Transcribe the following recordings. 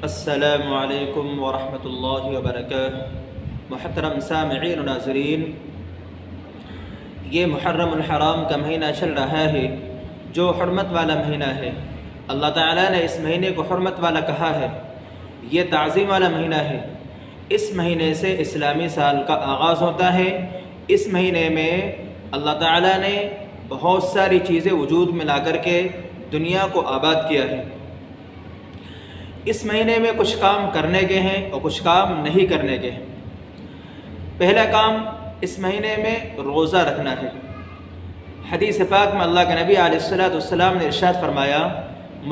السلام علیکم ورحمۃ اللہ وبرکاتہ۔ محترم سامعین و ناظرین، یہ محرم الحرام کا مہینہ چل رہا ہے جو حرمت والا مہینہ ہے۔ اللہ تعالیٰ نے اس مہینے کو حرمت والا کہا ہے، یہ تعظیم والا مہینہ ہے۔ اس مہینے سے اسلامی سال کا آغاز ہوتا ہے۔ اس مہینے میں اللہ تعالیٰ نے بہت ساری چیزیں وجود میں لا کر کے دنیا کو آباد کیا ہے۔ اس مہینے میں کچھ کام کرنے کے ہیں اور کچھ کام نہیں کرنے کے ہیں۔ پہلا کام اس مہینے میں روزہ رکھنا ہے۔ حدیث پاک میں اللہ کے نبی علیہ السلام نے ارشاد فرمایا،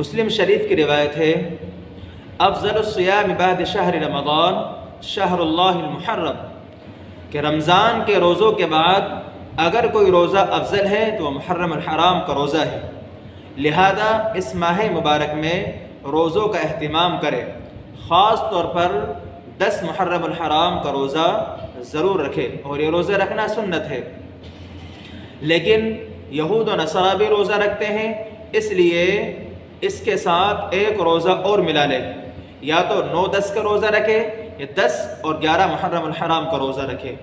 مسلم شریف کی روایت ہے، افضل الصیام بعد شہر رمضان شہر اللہ المحرم، کہ رمضان کے روزوں کے بعد اگر کوئی روزہ افضل ہے تو وہ محرم الحرام کا روزہ ہے۔ لہذا اس ماہ مبارک میں روزوں کا اہتمام کرے، خاص طور پر 10 محرم الحرام کا روزہ ضرور رکھے، اور یہ روزہ رکھنا سنت ہے۔ لیکن یہود و نصارہ بھی روزہ رکھتے ہیں، اس لیے اس کے ساتھ ایک روزہ اور ملا لے، یا تو 9-10 کا روزہ رکھے یا 10 اور 11 محرم الحرام کا روزہ رکھے۔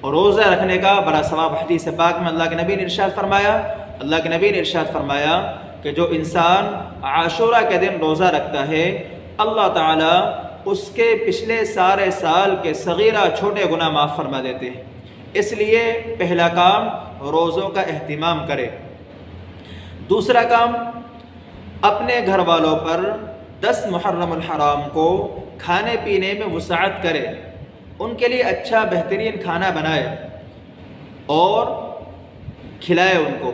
اور روزہ رکھنے کا بڑا ثواب حدیث پاک میں اللہ کے نبی نے ارشاد فرمایا کہ جو انسان عاشورہ کے دن روزہ رکھتا ہے، اللہ تعالیٰ اس کے پچھلے سارے سال کے صغیرہ چھوٹے گناہ معاف فرما دیتے ہیں۔ اس لیے پہلا کام روزوں کا اہتمام کرے۔ دوسرا کام، اپنے گھر والوں پر 10 محرم الحرام کو کھانے پینے میں وسعت کرے، ان کے لیے اچھا بہترین کھانا بنائے اور کھلائے ان کو۔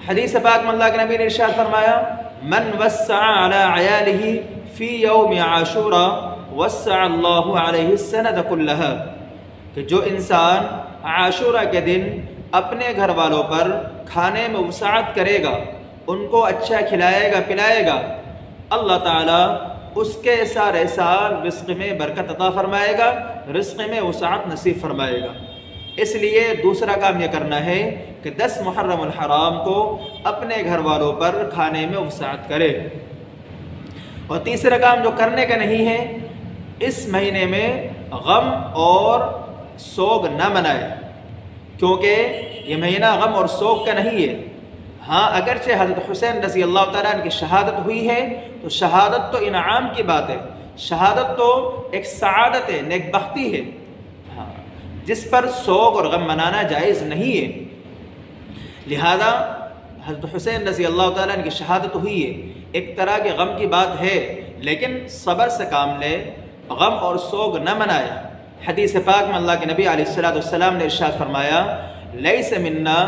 حدیث پاک میں اللہ کے نبی نے ارشاد فرمایا، من وسع علی عیالہ فی یوم عاشورہ وسع اللہ علیہ السنۃ کلہا، کہ جو انسان عاشورہ کے دن اپنے گھر والوں پر کھانے میں وسعت کرے گا، ان کو اچھا کھلائے گا پلائے گا، اللہ تعالیٰ اس کے سارے سال رزق میں برکت عطا فرمائے گا، رزق میں وسعت نصیب فرمائے گا۔ اس لیے دوسرا کام یہ کرنا ہے کہ 10 محرم الحرام کو اپنے گھر والوں پر کھانے میں وسعت کرے۔ اور تیسرا کام جو کرنے کا نہیں ہے، اس مہینے میں غم اور سوگ نہ منائے، کیونکہ یہ مہینہ غم اور سوگ کا نہیں ہے۔ ہاں، اگرچہ حضرت حسین رضی اللہ تعالیٰ عنہ کی شہادت ہوئی ہے تو شہادت تو انعام کی بات ہے، شہادت تو ایک سعادت ہے، نیک بختی ہے، ہاں، جس پر سوگ اور غم منانا جائز نہیں ہے۔ لہذا حضرت حسین رضی اللہ تعالیٰ عنہ کی شہادت ہوئی ہے، ایک طرح کے غم کی بات ہے، لیکن صبر سے کام لے، غم اور سوگ نہ منائے۔ حدیث پاک میں اللہ کے نبی علیہ السلام نے ارشاد فرمایا، لیس منا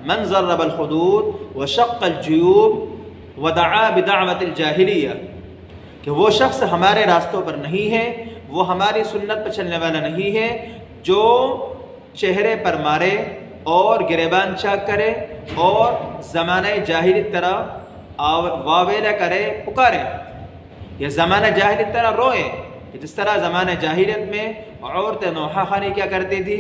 من ضرب الخدود وشق الجیوب ودعا بدعوت الجاہلیہ، کہ وہ شخص ہمارے راستوں پر نہیں ہے، وہ ہماری سنت پر چلنے والا نہیں ہے جو چہرے پر مارے اور گریبان چاک کرے اور زمانہ جاہلی طرح واویلا کرے، پکارے، یا زمانہ جاہلی طرح روئے، کہ جس طرح زمانہ جاہلیت میں عورتیں نوحہ خوانی کیا کرتی تھی،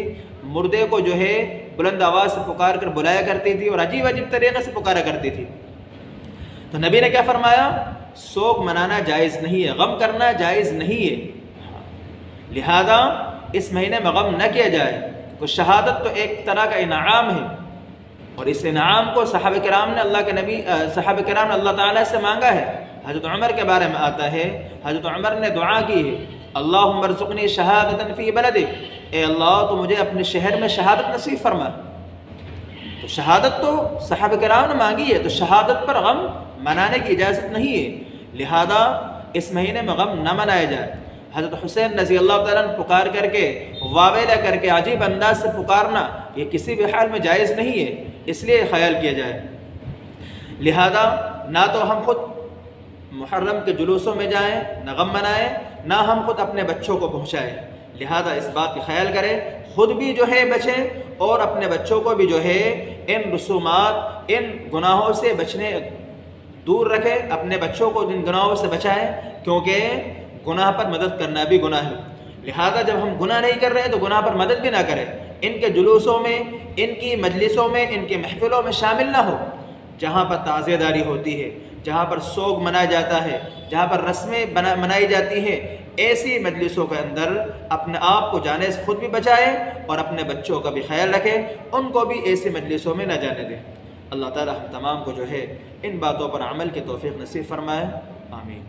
مردے کو جو ہے بلند آواز سے پکار کر بلایا کرتی تھی اور عجیب عجیب طریقے سے پکارا کرتی تھی۔ تو نبی نے کیا فرمایا، سوگ منانا جائز نہیں ہے، غم کرنا جائز نہیں ہے۔ لہذا اس مہینے میں غم نہ کیا جائے، تو شہادت تو ایک طرح کا انعام ہے، اور اس انعام کو صحابہ کرام نے اللہ تعالیٰ سے مانگا ہے۔ حضرت عمر کے بارے میں آتا ہے، حضرت عمر نے دعا کی ہے، اللہم ارزقنی شہادۃ فی بلدک، اے اللہ تو مجھے اپنے شہر میں شہادت نصیب فرما۔ تو شہادت تو صحابہ کرام نے مانگی ہے، تو شہادت پر غم منانے کی اجازت نہیں ہے، لہذا اس مہینے میں غم نہ منایا جائے۔ حضرت حسین رضی اللہ تعالیٰ نے پکار کر کے واویلا کر کے عجیب انداز سے پکارنا یہ کسی بھی حال میں جائز نہیں ہے، اس لیے خیال کیا جائے۔ لہذا نہ تو ہم خود محرم کے جلوسوں میں جائیں، نہ غم منائیں، نہ ہم خود اپنے بچوں کو پہنچائیں۔ لہذا اس بات کا خیال کریں، خود بھی جو ہے بچیں اور اپنے بچوں کو بھی جو ہے ان رسومات، ان گناہوں سے دور رکھیں، اپنے بچوں کو ان گناہوں سے بچائیں، کیونکہ گناہ پر مدد کرنا بھی گناہ ہے۔ لہذا جب ہم گناہ نہیں کر رہے ہیں تو گناہ پر مدد بھی نہ کریں، ان کے جلوسوں میں، ان کی مجلسوں میں، ان کے محفلوں میں شامل نہ ہو، جہاں پر تعزیہ داری ہوتی ہے، جہاں پر سوگ منایا جاتا ہے، جہاں پر رسمیں منائی جاتی ہیں، ایسی مجلسوں کے اندر اپنے آپ کو جانے سے خود بھی بچائے اور اپنے بچوں کا بھی خیال رکھے، ان کو بھی ایسی مجلسوں میں نہ جانے دے۔ اللہ تعالی ہم تمام کو جو ہے ان باتوں پر عمل کی توفیق نصیب فرمائے، آمین۔